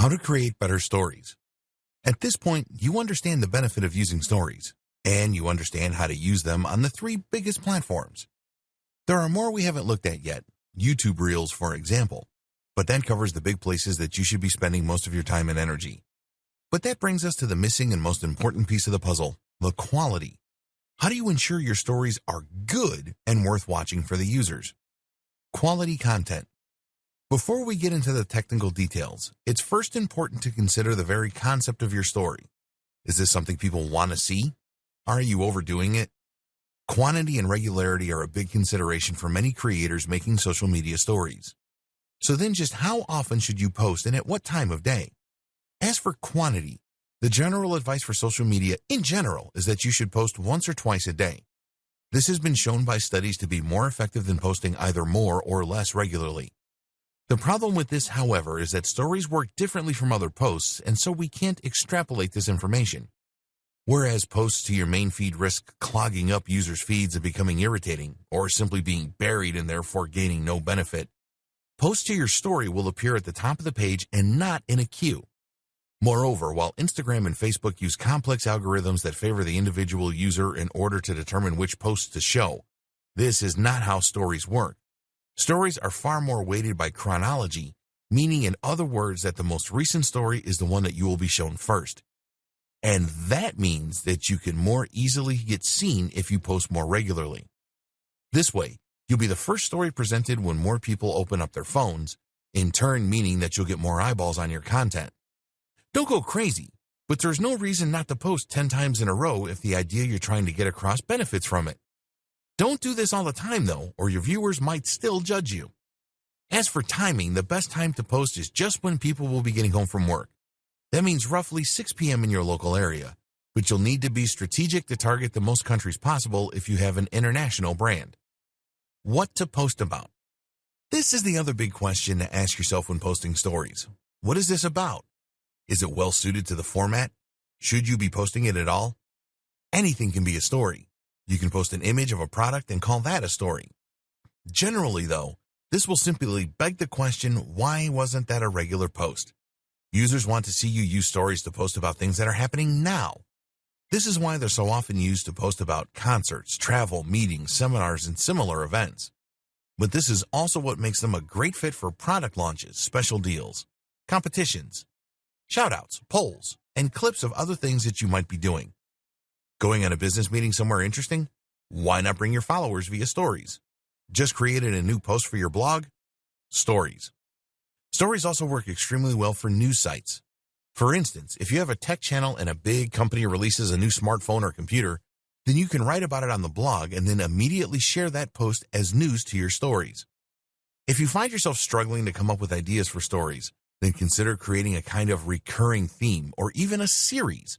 How to create better stories. At this point, you understand the benefit of using stories, and you understand how to use them on the three biggest platforms. There are more we haven't looked at yet, YouTube Reels for example, but that covers the big places that you should be spending most of your time and energy. But that brings us to the missing and most important piece of the puzzle, the quality. How do you ensure your stories are good and worth watching for the users? Quality content. Before we get into the technical details, it's first important to consider the very concept of your story. Is this something people want to see? Are you overdoing it? Quantity and regularity are a big consideration for many creators making social media stories. So then just how often should you post and at what time of day? As for quantity, the general advice for social media in general is that you should post once or twice a day. This has been shown by studies to be more effective than posting either more or less regularly. The problem with this, however, is that stories work differently from other posts, and so we can't extrapolate this information. Whereas posts to your main feed risk clogging up users' feeds and becoming irritating, or simply being buried and therefore gaining no benefit, posts to your story will appear at the top of the page and not in a queue. Moreover, while Instagram and Facebook use complex algorithms that favor the individual user in order to determine which posts to show, this is not how stories work. Stories are far more weighted by chronology, meaning in other words that the most recent story is the one that you will be shown first. And that means that you can more easily get seen if you post more regularly. This way, you'll be the first story presented when more people open up their phones, in turn meaning that you'll get more eyeballs on your content. Don't go crazy, but there's no reason not to post 10 times in a row if the idea you're trying to get across benefits from it. Don't do this all the time, though, or your viewers might still judge you. As for timing, the best time to post is just when people will be getting home from work. That means roughly 6 p.m. in your local area, but you'll need to be strategic to target the most countries possible if you have an international brand. What to post about? This is the other big question to ask yourself when posting stories. What is this about? Is it well suited to the format? Should you be posting it at all? Anything can be a story. You can post an image of a product and call that a story. Generally, though, this will simply beg the question, why wasn't that a regular post? Users want to see you use stories to post about things that are happening now. This is why they're so often used to post about concerts, travel, meetings, seminars, and similar events. But this is also what makes them a great fit for product launches, special deals, competitions, shoutouts, polls, and clips of other things that you might be doing. Going on a business meeting somewhere interesting? Why not bring your followers via stories? Just created a new post for your blog? Stories. Stories also work extremely well for news sites. For instance, if you have a tech channel and a big company releases a new smartphone or computer, then you can write about it on the blog and then immediately share that post as news to your stories. If you find yourself struggling to come up with ideas for stories, then consider creating a kind of recurring theme or even a series.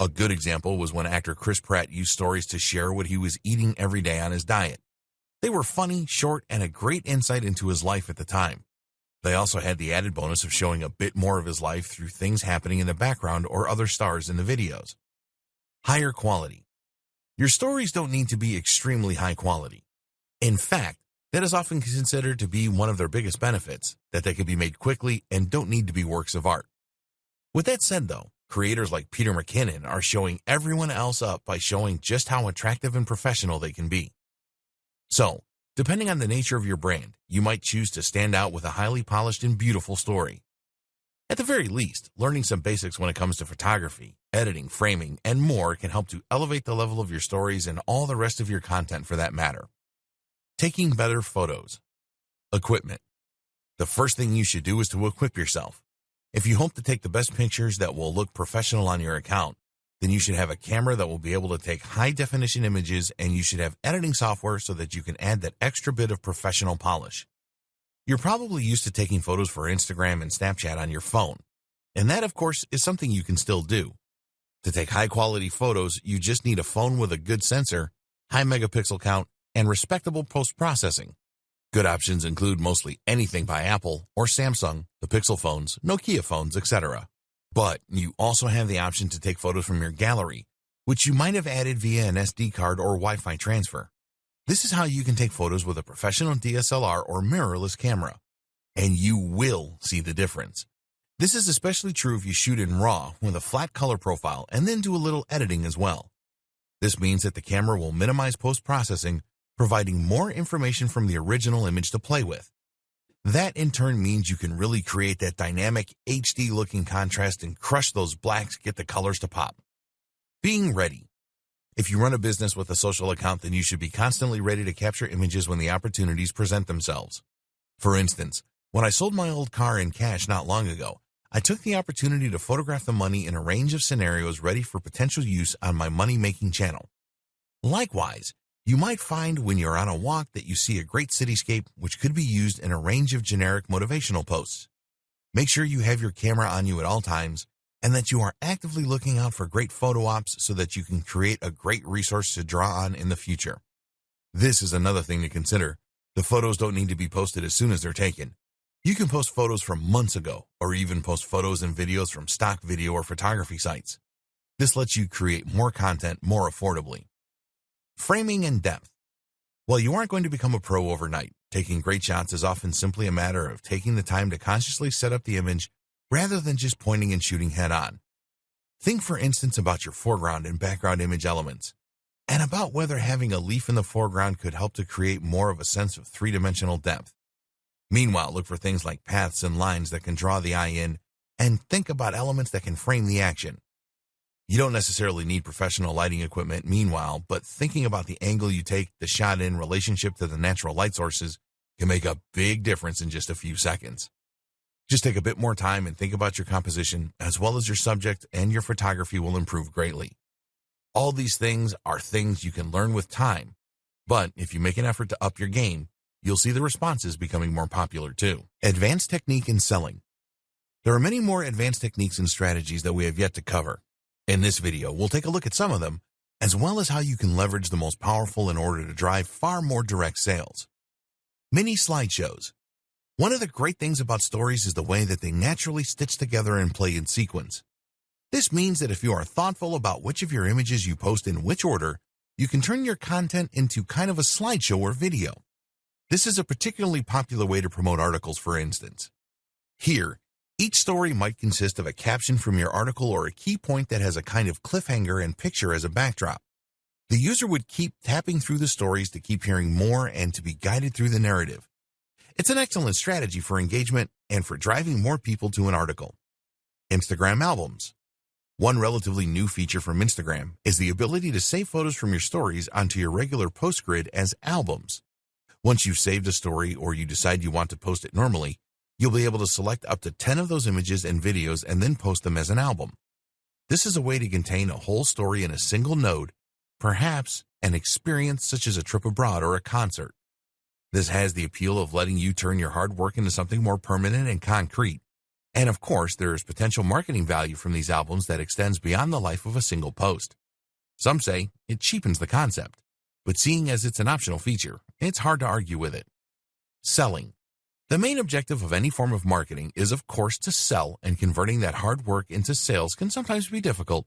A good example was when actor Chris Pratt used stories to share what he was eating every day on his diet. They were funny, short, and a great insight into his life at the time. They also had the added bonus of showing a bit more of his life through things happening in the background or other stars in the videos. Higher quality. Your stories don't need to be extremely high quality. In fact, that is often considered to be one of their biggest benefits, that they can be made quickly and don't need to be works of art. With that said, though, creators like Peter McKinnon are showing everyone else up by showing just how attractive and professional they can be. So, depending on the nature of your brand, you might choose to stand out with a highly polished and beautiful story. At the very least, learning some basics when it comes to photography, editing, framing, and more can help to elevate the level of your stories and all the rest of your content for that matter. Taking better photos. Equipment. The first thing you should do is to equip yourself. If you hope to take the best pictures that will look professional on your account, then you should have a camera that will be able to take high-definition images, and you should have editing software so that you can add that extra bit of professional polish. You're probably used to taking photos for Instagram and Snapchat on your phone, and that, of course, is something you can still do. To take high-quality photos, you just need a phone with a good sensor, high megapixel count, and respectable post-processing. Good options include mostly anything by Apple or Samsung, the Pixel phones, Nokia phones, etc. But you also have the option to take photos from your gallery, which you might have added via an SD card or Wi-Fi transfer. This is how you can take photos with a professional DSLR or mirrorless camera, and you will see the difference. This is especially true if you shoot in RAW with a flat color profile and then do a little editing as well. This means that the camera will minimize post-processing, providing more information from the original image to play with. That in turn means you can really create that dynamic HD-looking contrast and crush those blacks, get the colors to pop. Being ready. If you run a business with a social account, then you should be constantly ready to capture images when the opportunities present themselves. For instance, when I sold my old car in cash not long ago, I took the opportunity to photograph the money in a range of scenarios ready for potential use on my money-making channel. Likewise, you might find when you're on a walk that you see a great cityscape which could be used in a range of generic motivational posts. Make sure you have your camera on you at all times and that you are actively looking out for great photo ops so that you can create a great resource to draw on in the future. This is another thing to consider. The photos don't need to be posted as soon as they're taken. You can post photos from months ago or even post photos and videos from stock video or photography sites. This lets you create more content more affordably. Framing and depth. While you aren't going to become a pro overnight, taking great shots is often simply a matter of taking the time to consciously set up the image rather than just pointing and shooting head-on. Think, for instance, about your foreground and background image elements, and about whether having a leaf in the foreground could help to create more of a sense of three-dimensional depth. Meanwhile, look for things like paths and lines that can draw the eye in, and think about elements that can frame the action. You don't necessarily need professional lighting equipment meanwhile, but thinking about the angle you take the shot in relationship to the natural light sources can make a big difference in just a few seconds. Just take a bit more time and think about your composition, as well as your subject, and your photography will improve greatly. All these things are things you can learn with time, but if you make an effort to up your game, you'll see the responses becoming more popular too. Advanced technique in selling. There are many more advanced techniques and strategies that we have yet to cover. In this video, we'll take a look at some of them, as well as how you can leverage the most powerful in order to drive far more direct sales. Mini slideshows. One of the great things about stories is the way that they naturally stitch together and play in sequence. This means that if you are thoughtful about which of your images you post in which order, you can turn your content into kind of a slideshow or video. This is a particularly popular way to promote articles, for instance. Here, each story might consist of a caption from your article or a key point that has a kind of cliffhanger and picture as a backdrop. The user would keep tapping through the stories to keep hearing more and to be guided through the narrative. It's an excellent strategy for engagement and for driving more people to an article. Instagram albums. One relatively new feature from Instagram is the ability to save photos from your stories onto your regular post grid as albums. Once you've saved a story or you decide you want to post it normally, you'll be able to select up to 10 of those images and videos and then post them as an album. This is a way to contain a whole story in a single node, perhaps an experience such as a trip abroad or a concert. This has the appeal of letting you turn your hard work into something more permanent and concrete. And of course, there is potential marketing value from these albums that extends beyond the life of a single post. Some say it cheapens the concept, but seeing as it's an optional feature, it's hard to argue with it. Selling. The main objective of any form of marketing is, of course, to sell, and converting that hard work into sales can sometimes be difficult,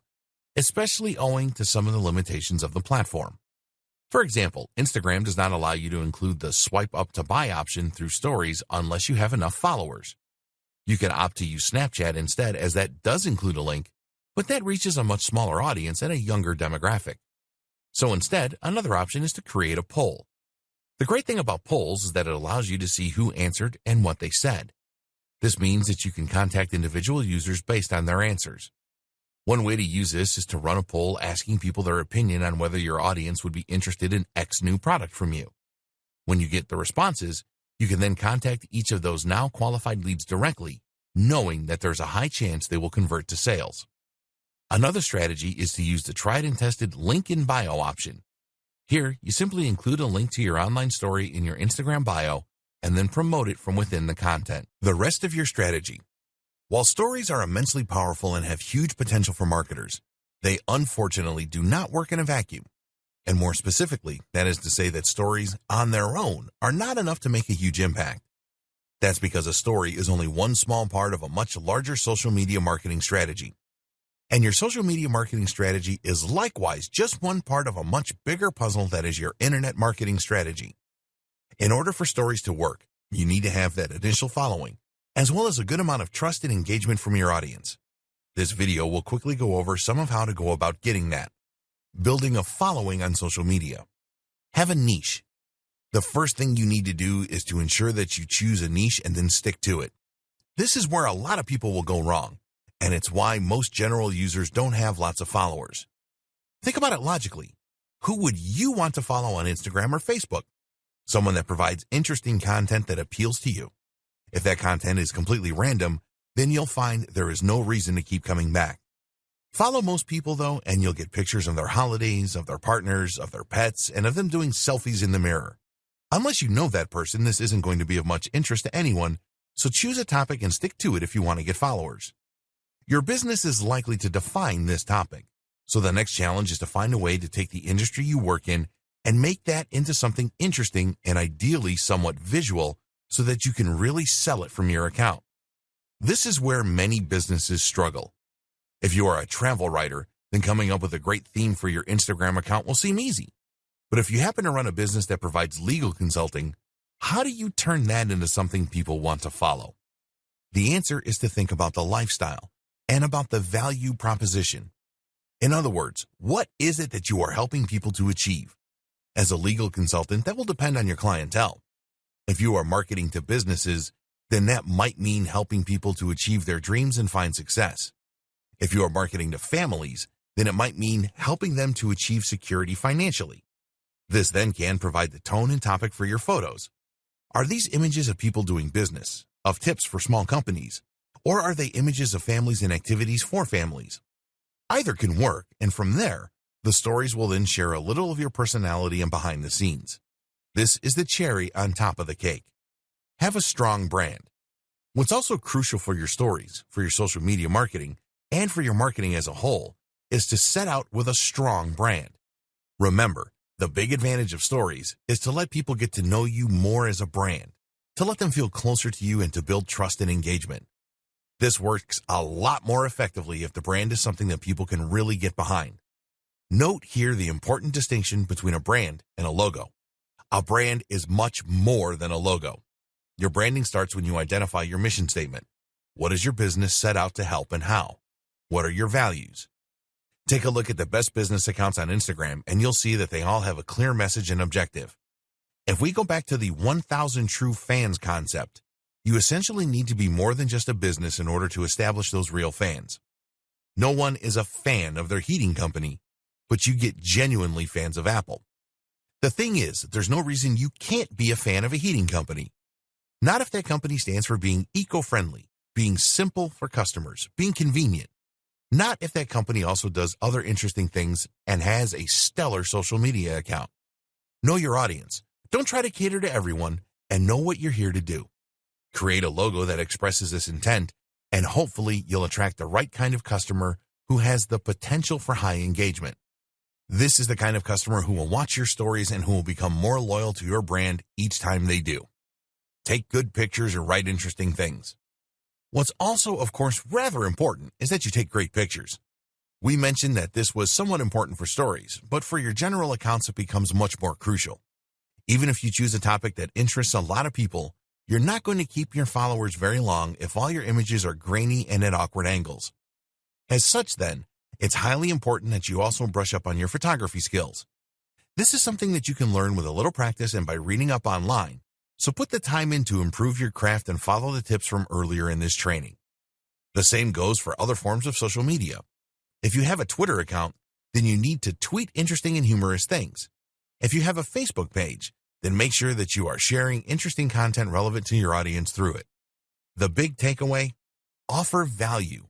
especially owing to some of the limitations of the platform. For example, Instagram does not allow you to include the swipe up to buy option through stories unless you have enough followers. You can opt to use Snapchat instead, as that does include a link, but that reaches a much smaller audience and a younger demographic. So instead, another option is to create a poll. The great thing about polls is that it allows you to see who answered and what they said. This means that you can contact individual users based on their answers. One way to use this is to run a poll asking people their opinion on whether your audience would be interested in X new product from you. When you get the responses, you can then contact each of those now qualified leads directly, knowing that there's a high chance they will convert to sales. Another strategy is to use the tried and tested link in bio option. Here, you simply include a link to your online story in your Instagram bio and then promote it from within the content. The rest of your strategy. While stories are immensely powerful and have huge potential for marketers, they unfortunately do not work in a vacuum. And more specifically, that is to say that stories on their own are not enough to make a huge impact. That's because a story is only one small part of a much larger social media marketing strategy. And your social media marketing strategy is likewise just one part of a much bigger puzzle that is your internet marketing strategy. In order for stories to work, you need to have that initial following, as well as a good amount of trust and engagement from your audience. This video will quickly go over some of how to go about getting that. Building a following on social media. Have a niche. The first thing you need to do is to ensure that you choose a niche and then stick to it. This is where a lot of people will go wrong, and it's why most general users don't have lots of followers. Think about it logically. Who would you want to follow on Instagram or Facebook? Someone that provides interesting content that appeals to you. If that content is completely random, then you'll find there is no reason to keep coming back. Follow most people, though, and you'll get pictures of their holidays, of their partners, of their pets, and of them doing selfies in the mirror. Unless you know that person, this isn't going to be of much interest to anyone, so choose a topic and stick to it if you want to get followers. Your business is likely to define this topic, so the next challenge is to find a way to take the industry you work in and make that into something interesting and ideally somewhat visual so that you can really sell it from your account. This is where many businesses struggle. If you are a travel writer, then coming up with a great theme for your Instagram account will seem easy. But if you happen to run a business that provides legal consulting, how do you turn that into something people want to follow? The answer is to think about the lifestyle and about the value proposition. In other words, what is it that you are helping people to achieve? As a legal consultant, that will depend on your clientele. If you are marketing to businesses, then that might mean helping people to achieve their dreams and find success. If you are marketing to families, then it might mean helping them to achieve security financially. This then can provide the tone and topic for your photos. Are these images of people doing business, of tips for small companies, or are they images of families and activities for families? Either can work, and from there, the stories will then share a little of your personality and behind the scenes. This is the cherry on top of the cake. Have a strong brand. What's also crucial for your stories, for your social media marketing, and for your marketing as a whole, is to set out with a strong brand. Remember, the big advantage of stories is to let people get to know you more as a brand, to let them feel closer to you and to build trust and engagement. This works a lot more effectively if the brand is something that people can really get behind. Note here the important distinction between a brand and a logo. A brand is much more than a logo. Your branding starts when you identify your mission statement. What is your business set out to help and how? What are your values? Take a look at the best business accounts on Instagram and you'll see that they all have a clear message and objective. If we go back to the 1,000 true fans concept, you essentially need to be more than just a business in order to establish those real fans. No one is a fan of their heating company, but you get genuinely fans of Apple. The thing is, there's no reason you can't be a fan of a heating company. Not if that company stands for being eco-friendly, being simple for customers, being convenient. Not if that company also does other interesting things and has a stellar social media account. Know your audience. Don't try to cater to everyone, and know what you're here to do. Create a logo that expresses this intent, and hopefully you'll attract the right kind of customer who has the potential for high engagement. This is the kind of customer who will watch your stories and who will become more loyal to your brand each time they do. Take good pictures and write interesting things. What's also, of course, rather important is that you take great pictures. We mentioned that this was somewhat important for stories, but for your general accounts it becomes much more crucial. Even if you choose a topic that interests a lot of people, you're not going to keep your followers very long if all your images are grainy and at awkward angles. As such, then, it's highly important that you also brush up on your photography skills. This is something that you can learn with a little practice and by reading up online. So put the time in to improve your craft and follow the tips from earlier in this training. The same goes for other forms of social media. If you have a Twitter account, then you need to tweet interesting and humorous things. If you have a Facebook page, then make sure that you are sharing interesting content relevant to your audience through it. The big takeaway: offer value.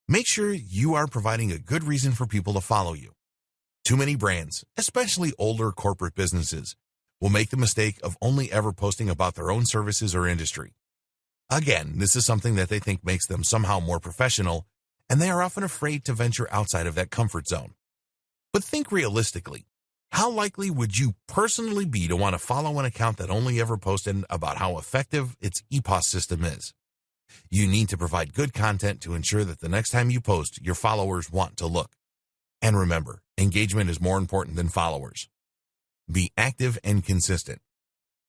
Make sure you are providing a good reason for people to follow you. Too many brands, especially older corporate businesses, will make the mistake of only ever posting about their own services or industry. Again, this is something that they think makes them somehow more professional, and they are often afraid to venture outside of that comfort zone. But think realistically. How likely would you personally be to want to follow an account that only ever posted about how effective its EPOS system is? You need to provide good content to ensure that the next time you post, your followers want to look. And remember, engagement is more important than followers. Be active and consistent.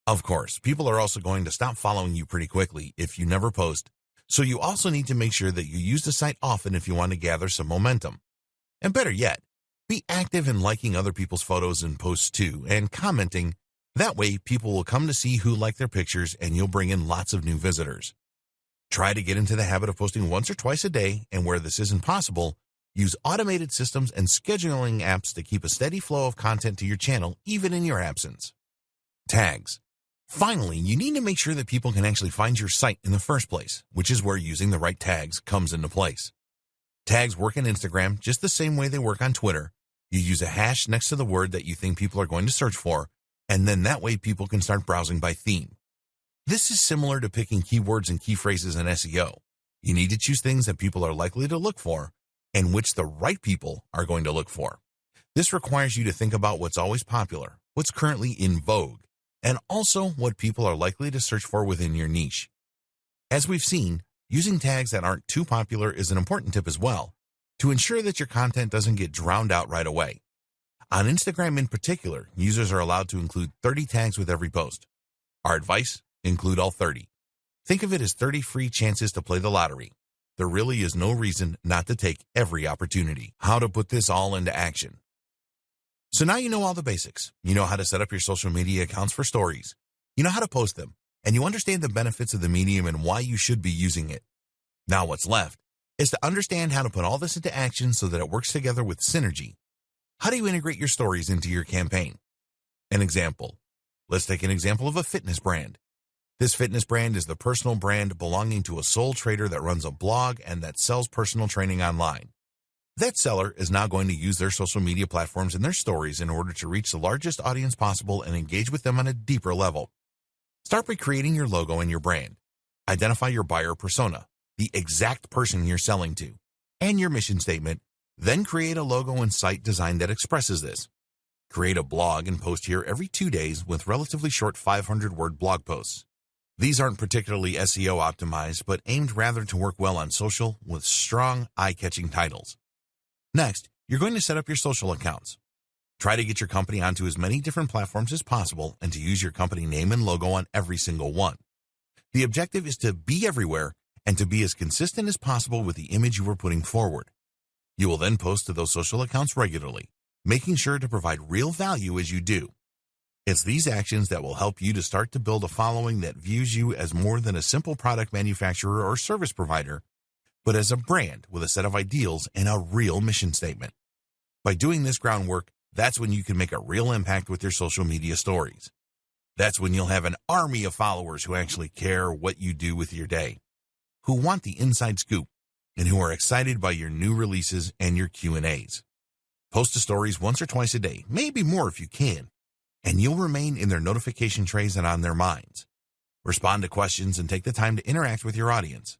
Of course, people are also going to stop following you pretty quickly if you never post, so you also need to make sure that you use the site often if you want to gather some momentum. And better yet, be active in liking other people's photos and posts too, and commenting. That way, people will come to see who like their pictures and you'll bring in lots of new visitors. Try to get into the habit of posting once or twice a day, and where this isn't possible, use automated systems and scheduling apps to keep a steady flow of content to your channel even in your absence. Tags. Finally, you need to make sure that people can actually find your site in the first place, which is where using the right tags comes into place. Tags work in Instagram just the same way they work on Twitter. You use a hash next to the word that you think people are going to search for, and then that way people can start browsing by theme. This is similar to picking keywords and key phrases in SEO. You need to choose things that people are likely to look for and which the right people are going to look for. This requires you to think about what's always popular, what's currently in vogue, and also what people are likely to search for within your niche. As we've seen, using tags that aren't too popular is an important tip as well, to ensure that your content doesn't get drowned out right away. On Instagram in particular, users are allowed to include 30 tags with every post. Our advice: include all 30. Think of it as 30 free chances to play the lottery. There really is no reason not to take every opportunity. How to put this all into action. So now you know all the basics. You know how to set up your social media accounts for stories. You know how to post them, and you understand the benefits of the medium and why you should be using it. Now what's left is to understand how to put all this into action so that it works together with synergy. How do you integrate your stories into your campaign? An example. Let's take an example of a fitness brand. This fitness brand is the personal brand belonging to a sole trader that runs a blog and that sells personal training online. That seller is now going to use their social media platforms and their stories in order to reach the largest audience possible and engage with them on a deeper level. Start by creating your logo and your brand. Identify your buyer persona, the exact person you're selling to, and your mission statement. Then create a logo and site design that expresses this. Create a blog and post here every 2 days with relatively short 500-word blog posts. These aren't particularly SEO optimized, but aimed rather to work well on social with strong, eye-catching titles. Next, you're going to set up your social accounts. Try to get your company onto as many different platforms as possible and to use your company name and logo on every single one. The objective is to be everywhere and to be as consistent as possible with the image you are putting forward. You will then post to those social accounts regularly, making sure to provide real value as you do. It's these actions that will help you to start to build a following that views you as more than a simple product manufacturer or service provider, but as a brand with a set of ideals and a real mission statement. By doing this groundwork, that's when you can make a real impact with your social media stories. That's when you'll have an army of followers who actually care what you do with your day, who want the inside scoop, and who are excited by your new releases and your Q&As. Post to stories once or twice a day, maybe more if you can, and you'll remain in their notification trays and on their minds. Respond to questions and take the time to interact with your audience.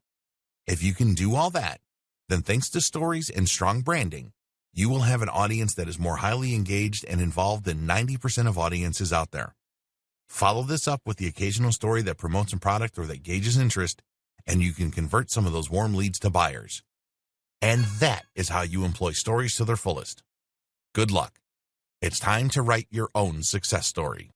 If you can do all that, then thanks to stories and strong branding, you will have an audience that is more highly engaged and involved than 90% of audiences out there. Follow this up with the occasional story that promotes a product or that gauges interest, and you can convert some of those warm leads to buyers. And that is how you employ stories to their fullest. Good luck. It's time to write your own success story.